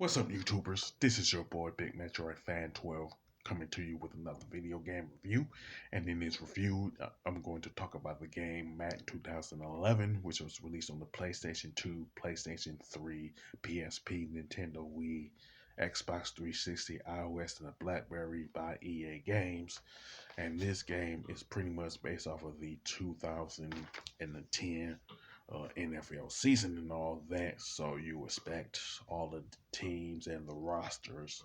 What's up, YouTubers? This is your boy Big Metroid Fan 12 coming to you with another video game review. And in this review, I'm going to talk about the game Madden 2011, which was released on the PlayStation 2, PlayStation 3, PSP, Nintendo Wii, Xbox 360, iOS, and the Blackberry by EA Games. And this game is pretty much based off of the 2010 NFL season and all that. So you expect all the teams and the rosters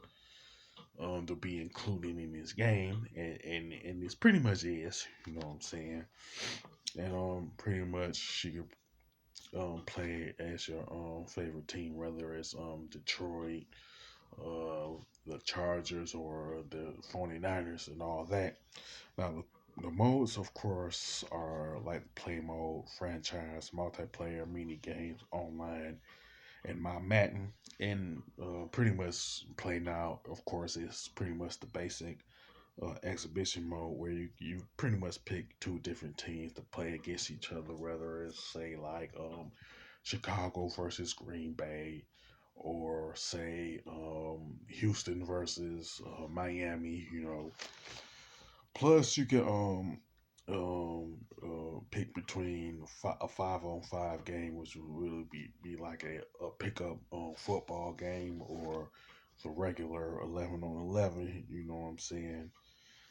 to be included in this game, and this pretty much is, you know what I'm saying. And pretty much you can play as your favorite team, whether it's Detroit, the Chargers, or the 49ers, and all that. Now, the modes, of course, are like play mode, franchise, multiplayer, mini games, online, and my Madden. And pretty much play now, of course, is pretty much the basic exhibition mode where you pretty much pick two different teams to play against each other, whether it's say like Chicago versus Green Bay, or say Houston versus Miami. Plus, you can pick between a 5-on-5 game, which would really be like a pickup football game, or the regular 11-on-11. You know what I'm saying?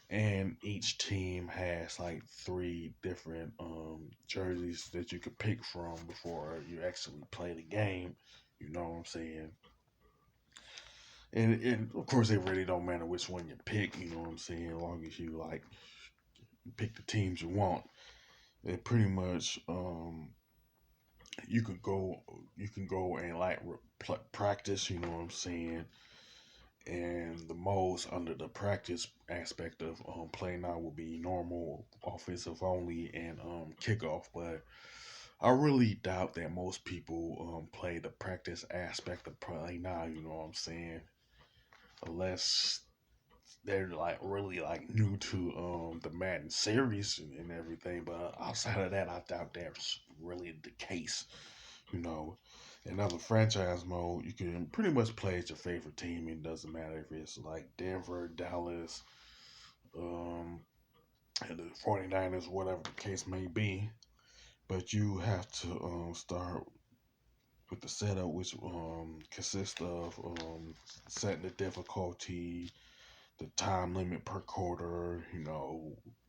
And each team has like three different jerseys that you could pick from before you actually play the game. You know what I'm saying? And of course, it really don't matter which one you pick. You know what I'm saying? As long as you like pick the teams you want. It pretty much you could go you can go and like practice. You know what I'm saying? And the modes under the practice aspect of playing now will be normal, offensive only, and kickoff. But I really doubt that most people play the practice aspect of play now. You know what I'm saying? Unless they're like really like new to the Madden series and everything. But outside of that, I doubt that's really the case. You know, another franchise mode, you can pretty much play as your favorite team. It doesn't matter if it's like Denver, Dallas, um, and the 49ers, whatever the case may be. But you have to start with the setup, which consists of setting the difficulty, the time limit per quarter,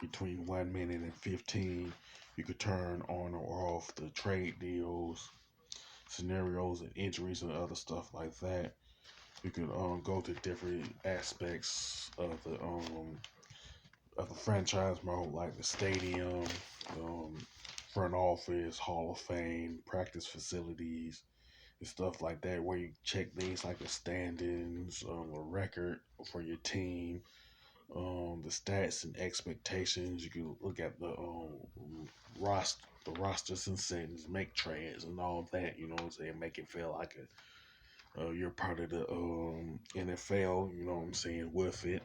between 1 minute and 15. You could turn on or off the trade deals, scenarios, and injuries, and other stuff like that. You can go to different aspects of the franchise mode, like the stadium, um, front office, Hall of Fame, practice facilities, and stuff like that, where you check things like the standings, the record for your team, the stats and expectations. You can look at the rosters and settings, make trades and all that. You know what I'm saying? Make it feel like you're part of the NFL. You know what I'm saying? With it,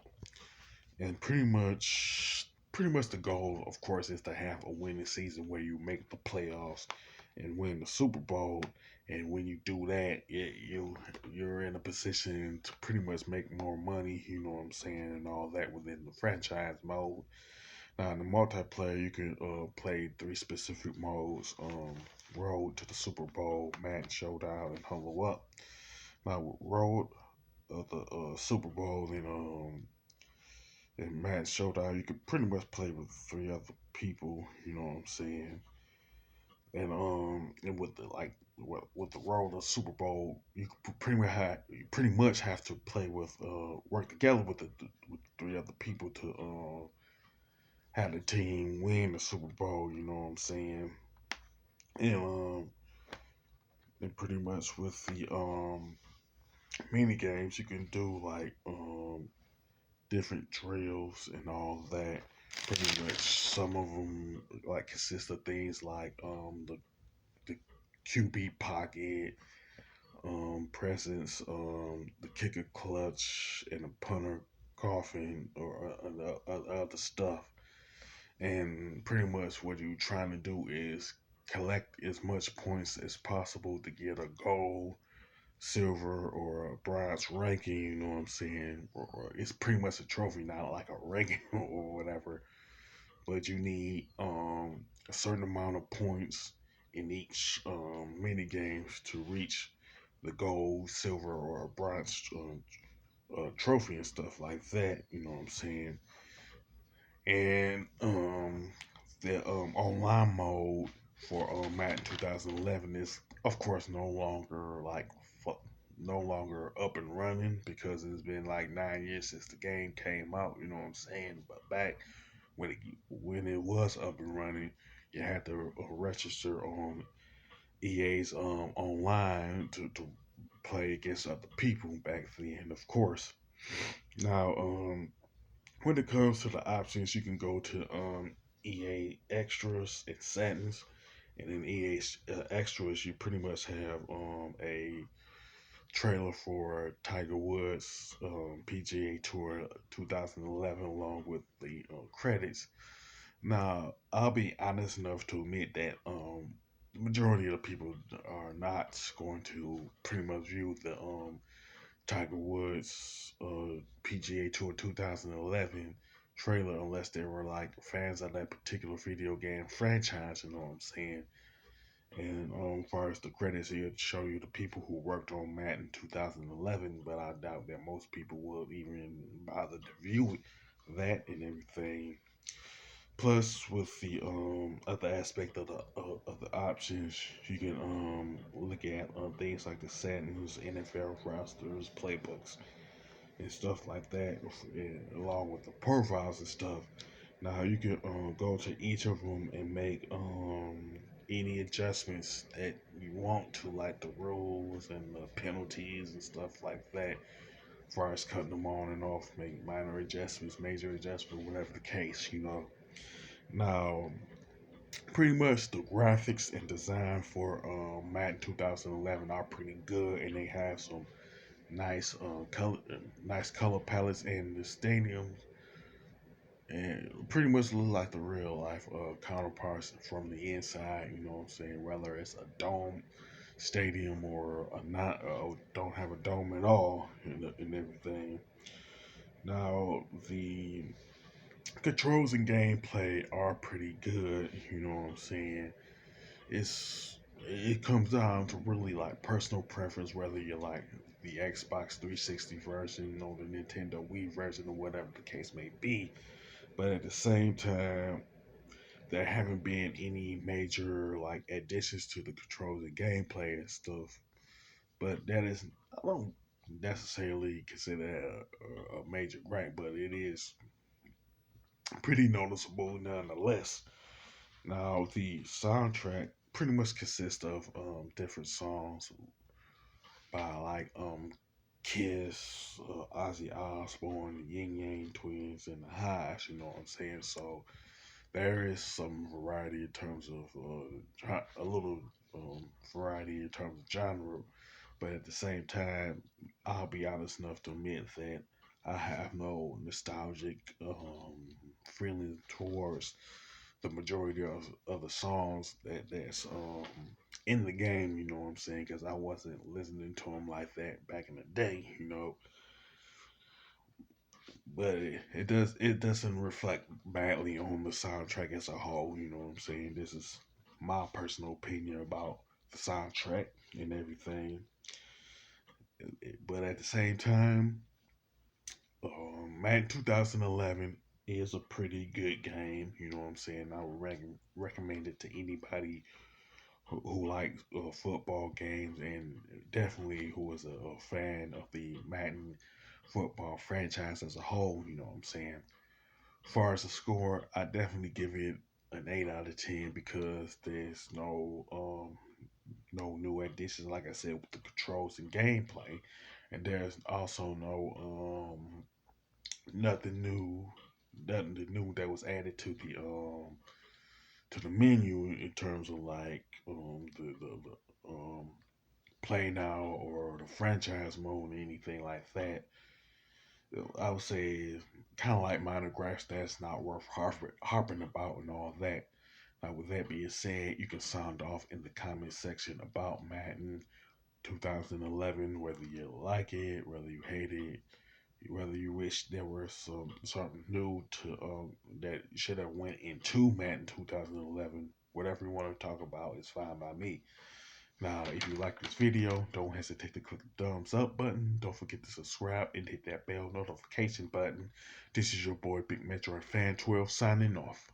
and pretty much the goal, of course, is to have a winning season where you make the playoffs and win the Super Bowl. And when you do that, you're in a position to pretty much make more money. You know what I'm saying, and all that within the franchise mode. Now, in the multiplayer, you can play three specific modes: Road to the Super Bowl, Match Showdown, and Huddle Up. Now, with Road of the Super Bowl and Match Showdown, you can pretty much play with three other people. You know what I'm saying? And with the with the role of the Super Bowl, you pretty much have to play with work together with with three other people to have the team win the Super Bowl. You know what I'm saying? And and pretty much with the mini games, you can do like different drills and all that. Pretty much, some of them like consist of things like the QB pocket, presence, the kicker clutch, and the punter coughing, or other stuff. And pretty much what you're trying to do is collect as much points as possible to get a goal, silver or bronze ranking, you know what I'm saying? Or it's pretty much a trophy, not like a ranking or whatever. But you need a certain amount of points in each mini games to reach the gold, silver, or bronze trophy and stuff like that. You know what I'm saying? And the online mode for Madden 2011 is, of course, no longer no longer up and running because it's been like 9 years since the game came out. You know what I'm saying? But back when it was up and running, you had to register on EA's online to play against other people back then. Of course, now when it comes to the options, you can go to EA Extras and Settings, and in EA Extras, you pretty much have a trailer for Tiger Woods PGA Tour 2011, along with the credits. Now, I'll be honest enough to admit that the majority of the people are not going to pretty much view the Tiger Woods PGA Tour 2011 trailer unless they were like fans of that particular video game franchise. You know what I'm saying? And as far as the credits, it'll show you the people who worked on Madden 2011, but I doubt that most people will even bother to view that and everything. Plus, with the other aspect of the options, you can look at things like the settings, NFL rosters, playbooks, and stuff like that, and along with the profiles and stuff. Now you can go to each of them and make any adjustments that you want to, like the rules and the penalties and stuff like that. As far as cutting them on and off, make minor adjustments, major adjustments, whatever the case, you know. Now, pretty much the graphics and design for Madden 2011 are pretty good, and they have some nice color palettes, and the stadium and pretty much look like the real life counterparts from the inside. You know what I'm saying? Whether it's a dome stadium or a not, don't have a dome at all, and everything. Now the controls and gameplay are pretty good. You know what I'm saying? It comes down to really like personal preference, whether you like the Xbox 360 version or the Nintendo Wii version or whatever the case may be. But at the same time, there haven't been any major like additions to the controls and gameplay and stuff. But that is, I don't necessarily consider that a major gripe, but it is pretty noticeable nonetheless. Now, the soundtrack pretty much consists of different songs by like Kiss, Ozzy Osbourne, the Yin Yang Twins, and the Hives. You know what I'm saying? So there is some variety in terms of a little variety in terms of genre, but at the same time, I'll be honest enough to admit that I have no nostalgic feeling towards the majority of the songs that's in the game. You know what I'm saying? Because I wasn't listening to them like that back in the day. You know, but it doesn't reflect badly on the soundtrack as a whole. You know what I'm saying? This is my personal opinion about the soundtrack and everything. But at the same time, Madden 2011 is a pretty good game. You know what I'm saying? I would recommend it to anybody who likes football games, and definitely who is a fan of the Madden football franchise as a whole. You know what I'm saying? As far as the score, I definitely give it an 8 out of 10 because there's no new additions. Like I said, with the controls and gameplay, and there's also no nothing new, nothing new that was added to the menu in terms of like the play now or the franchise mode or anything like that. I would say kind of like minor gripes that's not worth harping about and all that. Now, with that being said, you can sound off in the comment section about Madden 2011, whether you like it, whether you hate it, whether you wish there was something new to that should have went into Madden 2011. Whatever you want to talk about is fine by me. Now, if you like this video, don't hesitate to click the thumbs up button. Don't forget to subscribe and hit that bell notification button. This is your boy Big Metro Fan 12 signing off.